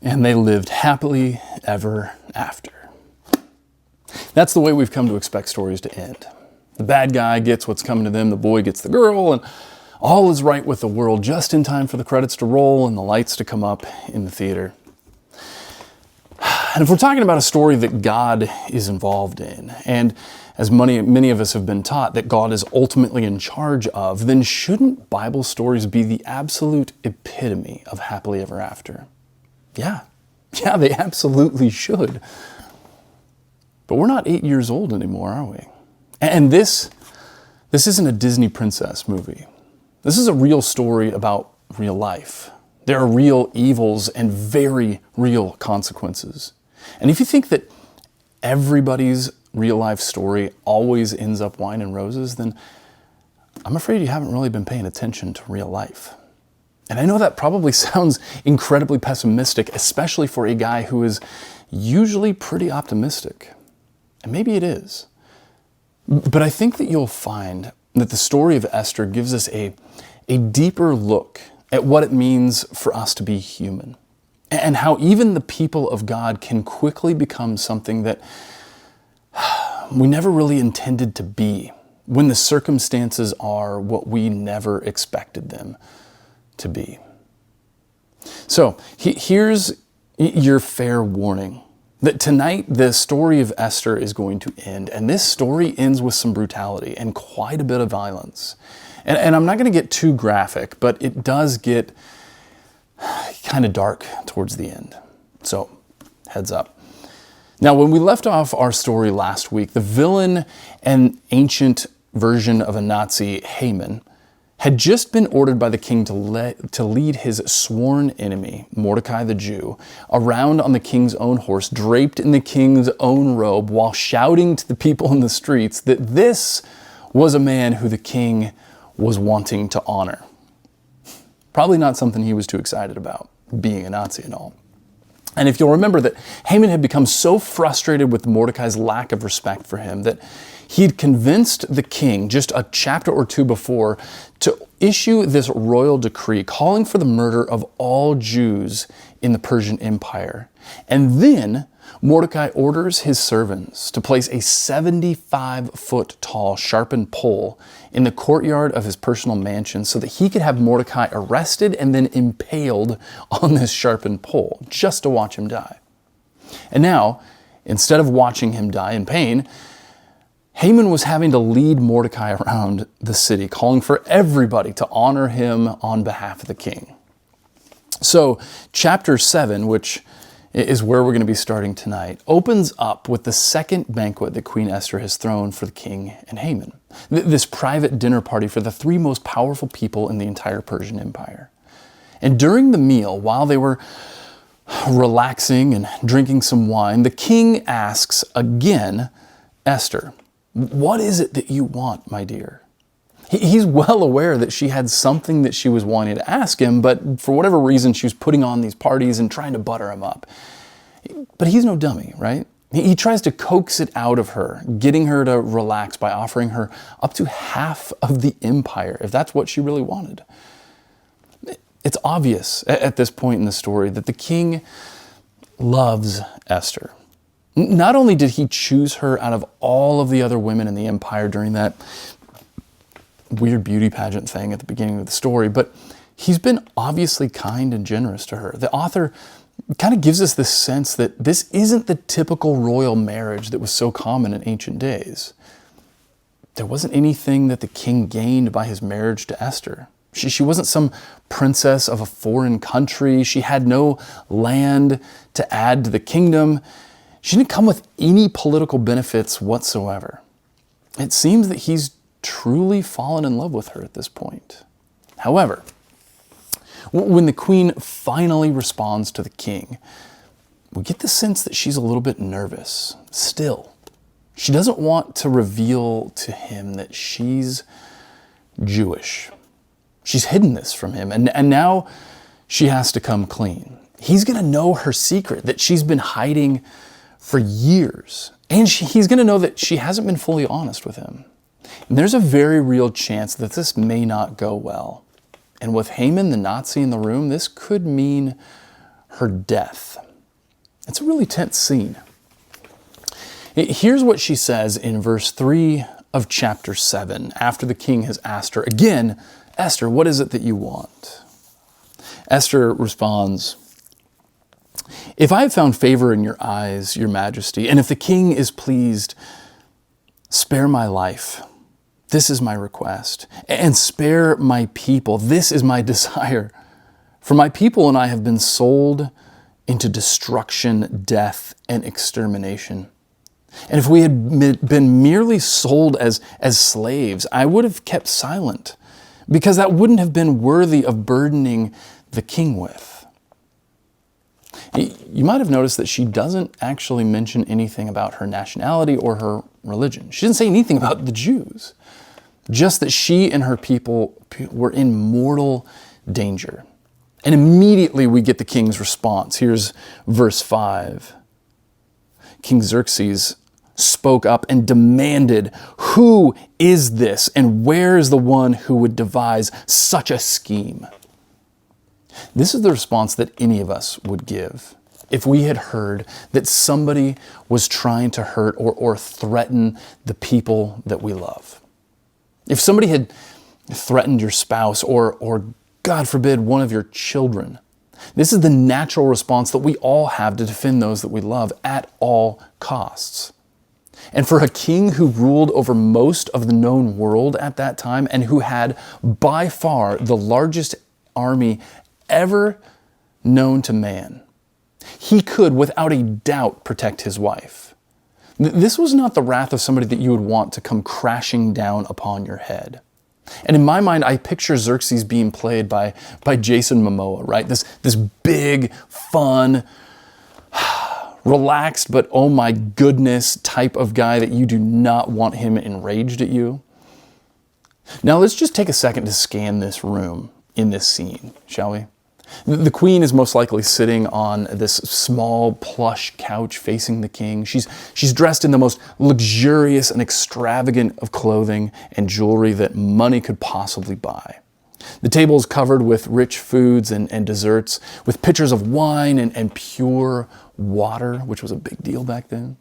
and they lived happily ever after. That's the way we've come to expect stories to end. The bad guy gets what's coming to them, the boy gets the girl, and all is right with the world just in time for the credits to roll and the lights to come up in the theater. And if we're talking about a story that God is involved in, and as many of us have been taught that God is ultimately in charge of, then shouldn't Bible stories be the absolute epitome of happily ever after? Yeah, they absolutely should. But we're not 8 years old anymore, are we? And this isn't a Disney princess movie. This is a real story about real life. There are real evils and very real consequences. And if you think that everybody's real life story always ends up wine and roses, then I'm afraid you haven't really been paying attention to real life. And I know that probably sounds incredibly pessimistic, especially for a guy who is usually pretty optimistic. And maybe it is. But I think that you'll find that the story of Esther gives us a deeper look at what it means for us to be human, and how even the people of God can quickly become something that we never really intended to be when the circumstances are what we never expected them to be. So here's your fair warning that tonight the story of Esther is going to end, and this story ends with some brutality and quite a bit of violence. And I'm not going to get too graphic, but it does get kind of dark towards the end. So, heads up. Now, when we left off our story last week, the villain and ancient version of a Nazi, Haman, had just been ordered by the king to lead his sworn enemy, Mordecai the Jew, around on the king's own horse, draped in the king's own robe, while shouting to the people in the streets that this was a man who the king was wanting to honor. Probably not something he was too excited about, being a Nazi and all. And if you'll remember that Haman had become so frustrated with Mordecai's lack of respect for him that he'd convinced the king just a chapter or two before to issue this royal decree calling for the murder of all Jews in the Persian Empire. And then Mordecai orders his servants to place a 75-foot tall sharpened pole in the courtyard of his personal mansion so that he could have Mordecai arrested and then impaled on this sharpened pole just to watch him die. And now, instead of watching him die in pain, Haman was having to lead Mordecai around the city, calling for everybody to honor him on behalf of the king. So, chapter 7, which is where we're going to be starting tonight, opens up with the second banquet that Queen Esther has thrown for the king and Haman. This private dinner party for the three most powerful people in the entire Persian Empire. And during the meal, while they were relaxing and drinking some wine, the king asks again, Esther, "What is it that you want, my dear?" He's well aware that she had something that she was wanting to ask him, but for whatever reason, she was putting on these parties and trying to butter him up. But he's no dummy, right? He tries to coax it out of her, getting her to relax by offering her up to half of the empire, if that's what she really wanted. It's obvious at this point in the story that the king loves Esther. Not only did he choose her out of all of the other women in the empire during that weird beauty pageant thing at the beginning of the story, but he's been obviously kind and generous to her. The author kind of gives us this sense that this isn't the typical royal marriage that was so common in ancient days. There wasn't anything that the king gained by his marriage to Esther. She wasn't some princess of a foreign country. She had no land to add to the kingdom. She didn't come with any political benefits whatsoever. It seems that he's truly fallen in love with her at this point. However, when the queen finally responds to the king, we get the sense that she's a little bit nervous still. She doesn't want to reveal to him that she's Jewish. She's hidden this from him, and now she has to come clean. He's going to know her secret that she's been hiding for years, and he's going to know that she hasn't been fully honest with him. And there's a very real chance that this may not go well. And with Haman, the Nazi, in the room, this could mean her death. It's a really tense scene. Here's what she says in verse 3 of chapter 7, after the king has asked her again, Esther, what is it that you want? Esther responds, if I have found favor in your eyes, your majesty, and if the king is pleased, spare my life. This is my request. And spare my people. This is my desire. For my people and I have been sold into destruction, death, and extermination. And if we had been merely sold as slaves, I would have kept silent, because that wouldn't have been worthy of burdening the king with. You might have noticed that she doesn't actually mention anything about her nationality or her religion. She didn't say anything about the Jews, just that she and her people were in mortal danger. And immediately we get the king's response. Here's verse 5. King Xerxes spoke up and demanded, who is this and where is the one who would devise such a scheme? This is the response that any of us would give if we had heard that somebody was trying to hurt or threaten the people that we love. If somebody had threatened your spouse or God forbid, one of your children, this is the natural response that we all have to defend those that we love at all costs. And for a king who ruled over most of the known world at that time and who had by far the largest army ever known to man, he could without a doubt protect his wife. This was not the wrath of somebody that you would want to come crashing down upon your head. And in my mind, I picture Xerxes being played by Jason Momoa, right? This big, fun, relaxed, but oh my goodness type of guy that you do not want him enraged at you. Now let's just take a second to scan this room in this scene, shall we? The queen is most likely sitting on this small plush couch facing the king. She's dressed in the most luxurious and extravagant of clothing and jewelry that money could possibly buy. The table is covered with rich foods and desserts, with pitchers of wine and pure water, which was a big deal back then.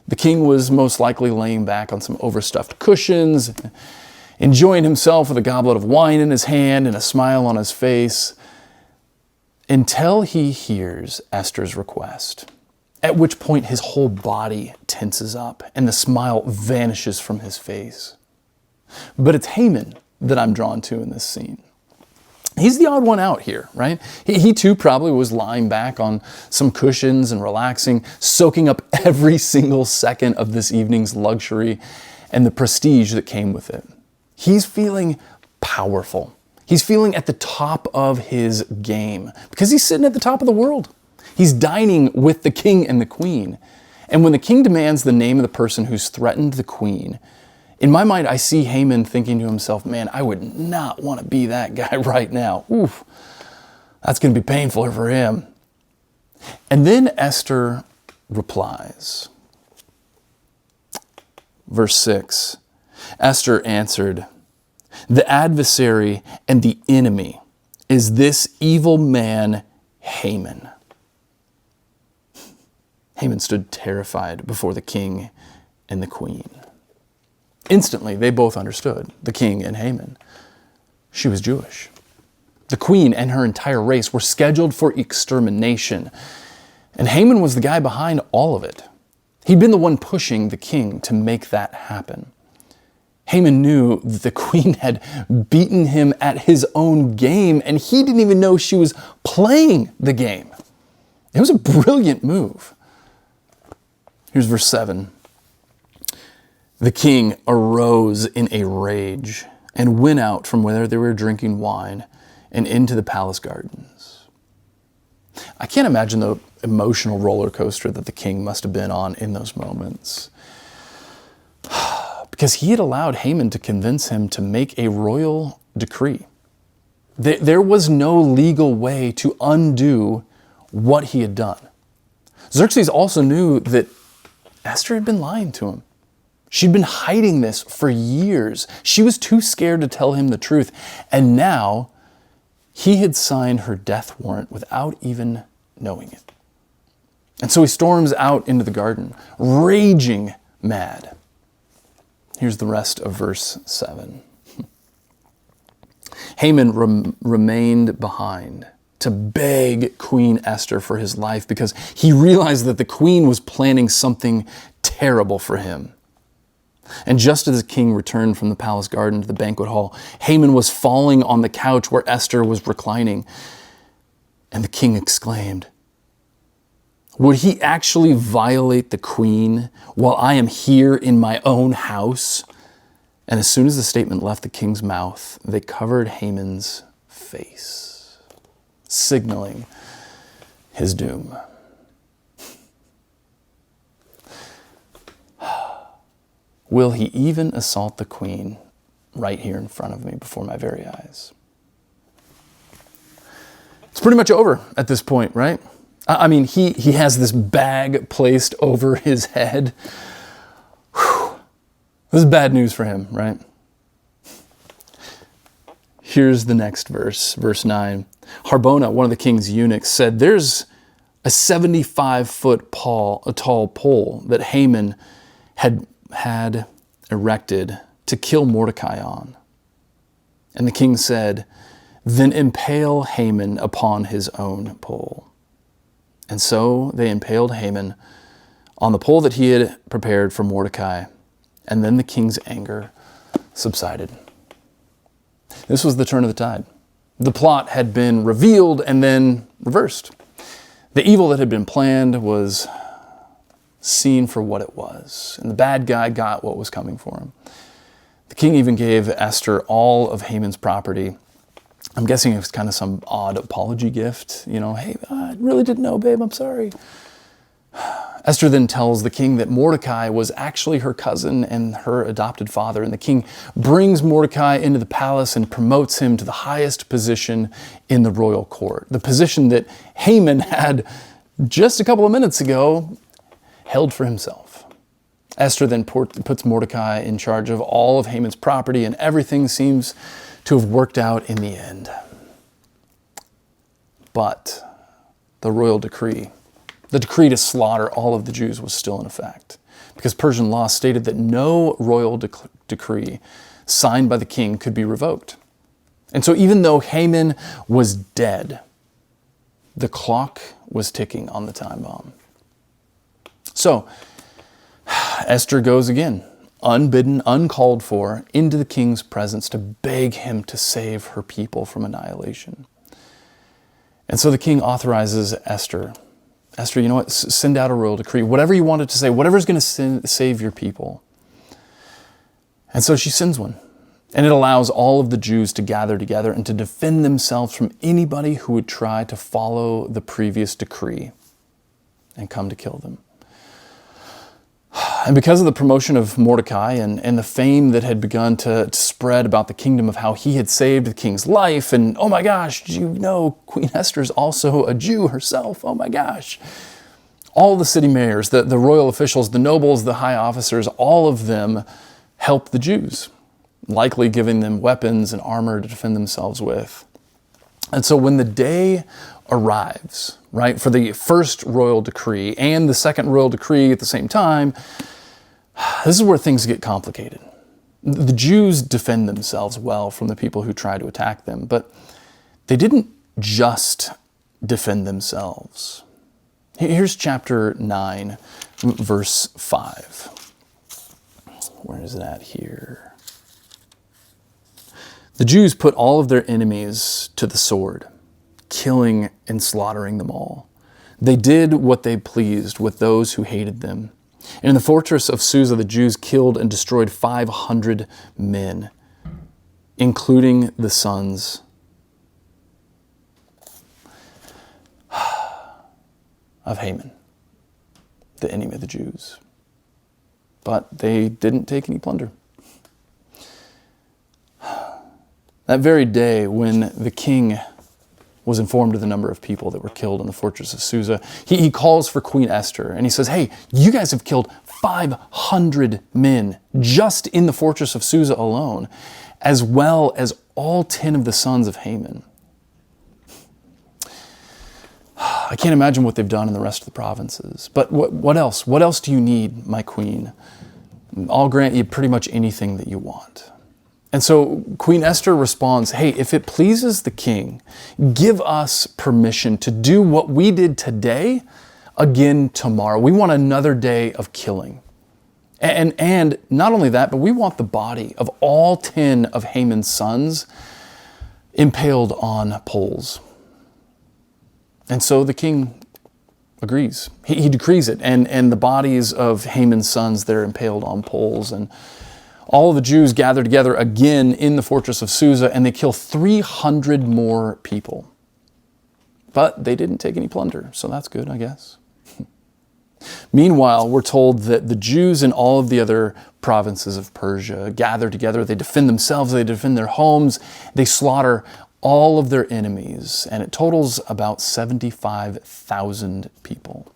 The king was most likely laying back on some overstuffed cushions, enjoying himself with a goblet of wine in his hand and a smile on his face, until he hears Esther's request, at which point his whole body tenses up and the smile vanishes from his face. But it's Haman that I'm drawn to in this scene. He's the odd one out here, right? He too probably was lying back on some cushions and relaxing, soaking up every single second of this evening's luxury and the prestige that came with it. He's feeling powerful. He's feeling at the top of his game because he's sitting at the top of the world. He's dining with the king and the queen. And when the king demands the name of the person who's threatened the queen, in my mind, I see Haman thinking to himself, man, I would not want to be that guy right now. Oof, that's going to be painful for him. And then Esther replies. Verse 6, Esther answered, the adversary and the enemy is this evil man, Haman. Haman stood terrified before the king and the queen. Instantly, they both understood, the king and Haman. She was Jewish. The queen and her entire race were scheduled for extermination. And Haman was the guy behind all of it. He'd been the one pushing the king to make that happen. Haman knew that the queen had beaten him at his own game, and he didn't even know she was playing the game. It was a brilliant move. Here's verse 7. The king arose in a rage and went out from where they were drinking wine and into the palace gardens. I can't imagine the emotional roller coaster that the king must have been on in those moments, because he had allowed Haman to convince him to make a royal decree. There was no legal way to undo what he had done. Xerxes also knew that Esther had been lying to him. She'd been hiding this for years. She was too scared to tell him the truth. And now he had signed her death warrant without even knowing it. And so he storms out into the garden, raging mad. Here's the rest of verse 7. Haman remained behind to beg Queen Esther for his life because he realized that the queen was planning something terrible for him. And just as the king returned from the palace garden to the banquet hall, Haman was falling on the couch where Esther was reclining. And the king exclaimed, "Would he actually violate the queen while I am here in my own house?" And as soon as the statement left the king's mouth, they covered Haman's face, signaling his doom. Will he even assault the queen right here in front of me before my very eyes? It's pretty much over at this point, right? I mean, he has this bag placed over his head. Whew. This is bad news for him, right? Here's the next verse, verse 9. Harbona, one of the king's eunuchs, said, "There's a 75-foot tall pole that Haman had erected to kill Mordecai on." And the king said, "Then impale Haman upon his own pole." And so they impaled Haman on the pole that he had prepared for Mordecai. And then the king's anger subsided. This was the turn of the tide. The plot had been revealed and then reversed. The evil that had been planned was seen for what it was, and the bad guy got what was coming for him. The king even gave Esther all of Haman's property. I'm guessing it was kind of some odd apology gift. Hey, I really didn't know, babe, I'm sorry. Esther then tells the king that Mordecai was actually her cousin and her adopted father, and the king brings Mordecai into the palace and promotes him to the highest position in the royal court, the position that Haman had just a couple of minutes ago held for himself. Esther then puts Mordecai in charge of all of Haman's property, and everything seems to have worked out in the end. But the royal decree, the decree to slaughter all of the Jews, was still in effect, because Persian law stated that no royal decree signed by the king could be revoked. And so even though Haman was dead, the clock was ticking on the time bomb. So Esther goes again, unbidden, uncalled for, into the king's presence to beg him to save her people from annihilation. And so the king authorizes Esther, you know what, send out a royal decree, whatever you wanted to say, whatever's going to save your people. And so she sends one. And it allows all of the Jews to gather together and to defend themselves from anybody who would try to follow the previous decree and come to kill them. And because of the promotion of Mordecai and the fame that had begun to spread about the kingdom of how he had saved the king's life, and oh my gosh, did you know Queen Esther's also a Jew herself? Oh my gosh. All the city mayors, the royal officials, the nobles, the high officers, all of them helped the Jews, likely giving them weapons and armor to defend themselves with. And so when the day arrives, right, for the first royal decree and the second royal decree at the same time, this is where things get complicated. The Jews defend themselves well from the people who try to attack them, but they didn't just defend themselves. Here's chapter 9, verse 5. Where is that here? The Jews put all of their enemies to the sword, killing and slaughtering them all. They did what they pleased with those who hated them. And in the fortress of Susa, the Jews killed and destroyed 500 men, including the sons of Haman, the enemy of the Jews. But they didn't take any plunder. That very day when the king was informed of the number of people that were killed in the fortress of Susa, he calls for Queen Esther and he says, hey, you guys have killed 500 men just in the fortress of Susa alone, as well as all 10 of the sons of Haman. I can't imagine what they've done in the rest of the provinces. But what else? What else do you need, my queen? I'll grant you pretty much anything that you want. And so Queen Esther responds, hey, if it pleases the king, give us permission to do what we did today again tomorrow. We want another day of killing. And not only that, but we want the body of all 10 of Haman's sons impaled on poles. And so the king agrees. He decrees it. And the bodies of Haman's sons, they're impaled on poles. And all of the Jews gather together again in the fortress of Susa, and they kill 300 more people. But they didn't take any plunder, so that's good, I guess. Meanwhile, we're told that the Jews in all of the other provinces of Persia gather together. They defend themselves, they defend their homes, they slaughter all of their enemies, and it totals about 75,000 people.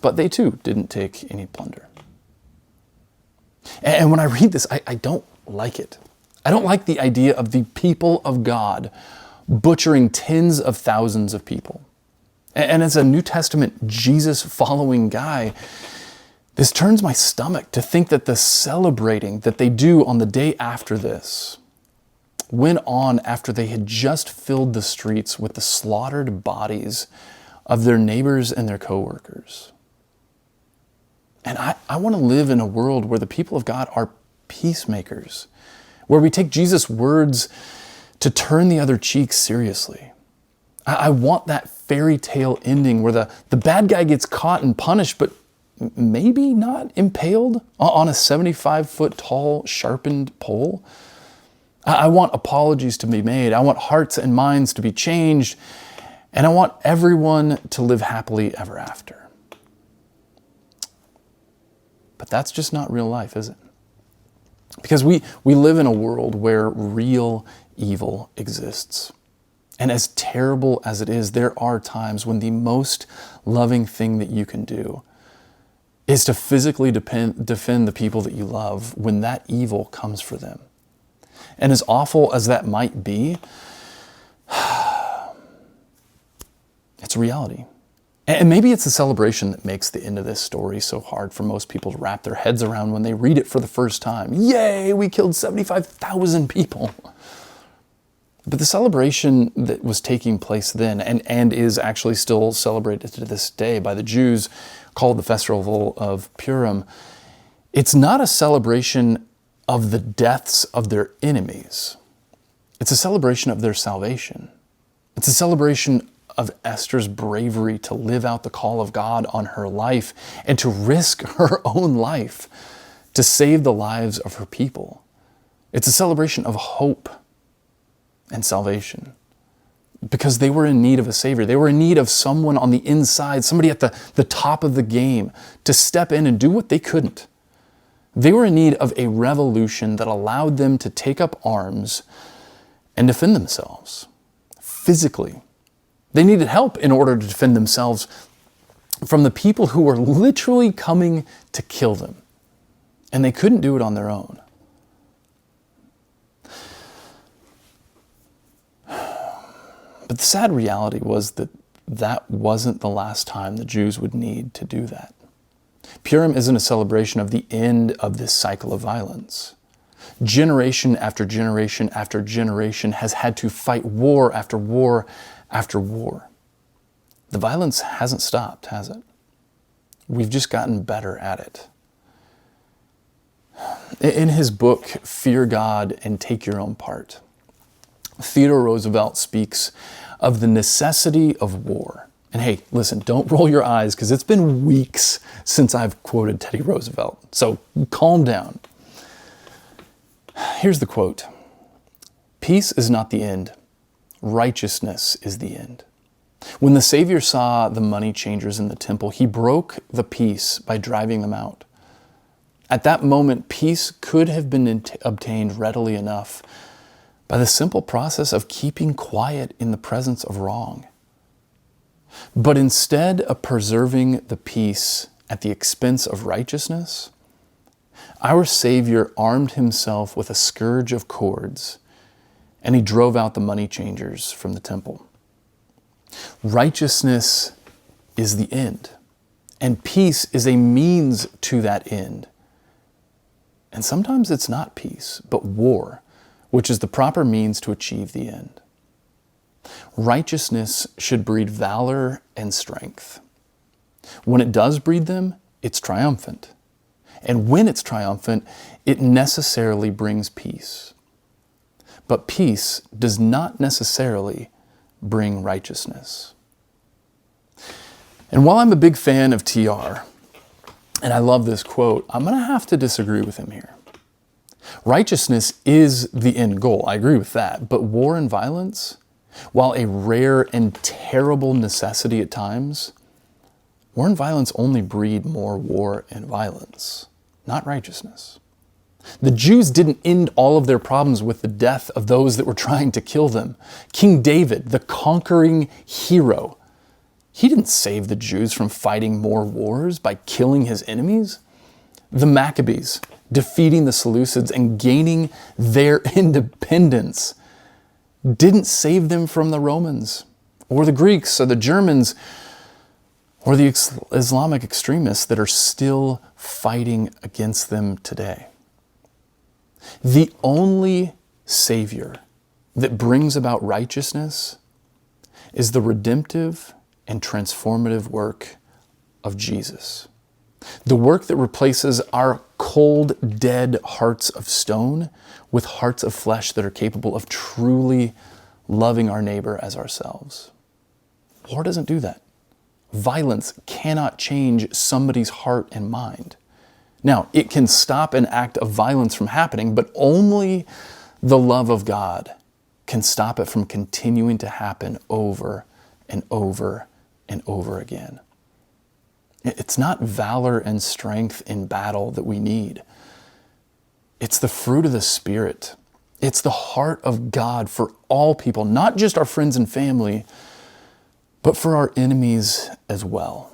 But they too didn't take any plunder. And when I read this, I don't like it. I don't like the idea of the people of God butchering tens of thousands of people. And as a New Testament Jesus-following guy, this turns my stomach to think that the celebrating that they do on the day after this went on after they had just filled the streets with the slaughtered bodies of their neighbors and their coworkers. And I want to live in a world where the people of God are peacemakers, where we take Jesus' words to turn the other cheek seriously. I want that fairy tale ending where the bad guy gets caught and punished, but maybe not impaled on a 75-foot tall sharpened pole. I want apologies to be made. I want hearts and minds to be changed. And I want everyone to live happily ever after. But that's just not real life, is it? Because we live in a world where real evil exists. And as terrible as it is, there are times when the most loving thing that you can do is to physically defend the people that you love when that evil comes for them. And as awful as that might be, it's a reality. And maybe it's the celebration that makes the end of this story so hard for most people to wrap their heads around when they read it for the first time. Yay, we killed 75,000 people. But the celebration that was taking place then and is actually still celebrated to this day by the Jews, called the Festival of Purim, it's not a celebration of the deaths of their enemies. It's a celebration of their salvation. It's a celebration of Esther's bravery to live out the call of God on her life and to risk her own life to save the lives of her people. It's a celebration of hope and salvation because they were in need of a Savior. They were in need of someone on the inside, somebody at the top of the game to step in and do what they couldn't. They were in need of a revolution that allowed them to take up arms and defend themselves physically. They needed help in order to defend themselves from the people who were literally coming to kill them. And they couldn't do it on their own. But the sad reality was that that wasn't the last time the Jews would need to do that. Purim isn't a celebration of the end of this cycle of violence. Generation after generation after generation has had to fight war after war after war. The violence hasn't stopped, has it? We've just gotten better at it. In his book, Fear God and Take Your Own Part, Theodore Roosevelt speaks of the necessity of war. And hey, listen, don't roll your eyes because it's been weeks since I've quoted Teddy Roosevelt. So calm down. Here's the quote. Peace is not the end. Righteousness is the end. When the Savior saw the money changers in the temple, he broke the peace by driving them out. At that moment, peace could have been obtained readily enough by the simple process of keeping quiet in the presence of wrong. But instead of preserving the peace at the expense of righteousness, our Savior armed himself with a scourge of cords, and he drove out the money changers from the temple. Righteousness is the end, and peace is a means to that end. And sometimes it's not peace, but war, which is the proper means to achieve the end. Righteousness should breed valor and strength. When it does breed them, it's triumphant. And when it's triumphant, it necessarily brings peace. But peace does not necessarily bring righteousness. And while I'm a big fan of TR, and I love this quote, I'm going to have to disagree with him here. Righteousness is the end goal. I agree with that. But war and violence, while a rare and terrible necessity at times, war and violence only breed more war and violence, not righteousness. The Jews didn't end all of their problems with the death of those that were trying to kill them. King David, the conquering hero, he didn't save the Jews from fighting more wars by killing his enemies. The Maccabees, defeating the Seleucids and gaining their independence, didn't save them from the Romans or the Greeks or the Germans or the Islamic extremists that are still fighting against them today. The only Savior that brings about righteousness is the redemptive and transformative work of Jesus. The work that replaces our cold, dead hearts of stone with hearts of flesh that are capable of truly loving our neighbor as ourselves. War doesn't do that. Violence cannot change somebody's heart and mind. Now, it can stop an act of violence from happening, but only the love of God can stop it from continuing to happen over and over and over again. It's not valor and strength in battle that we need. It's the fruit of the Spirit. It's the heart of God for all people, not just our friends and family, but for our enemies as well.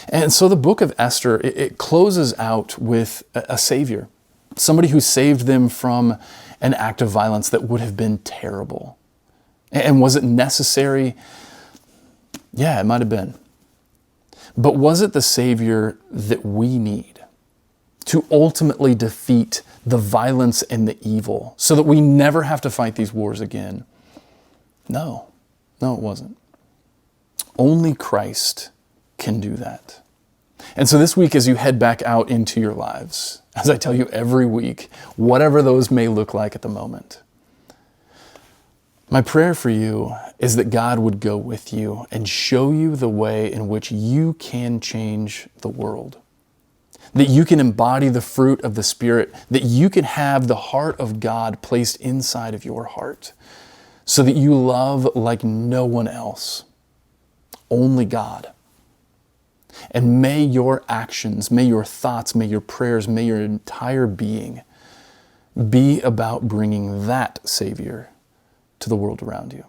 And so the book of Esther, it closes out with a savior, somebody who saved them from an act of violence that would have been terrible. And was it necessary? Yeah, it might have been. But was it the Savior that we need to ultimately defeat the violence and the evil so that we never have to fight these wars again? No, it wasn't. Only Christ can do that. And so this week, as you head back out into your lives, as I tell you every week, whatever those may look like at the moment, my prayer for you is that God would go with you and show you the way in which you can change the world. That you can embody the fruit of the Spirit, that you can have the heart of God placed inside of your heart, so that you love like no one else, only God. And may your actions, may your thoughts, may your prayers, may your entire being be about bringing that Savior to the world around you.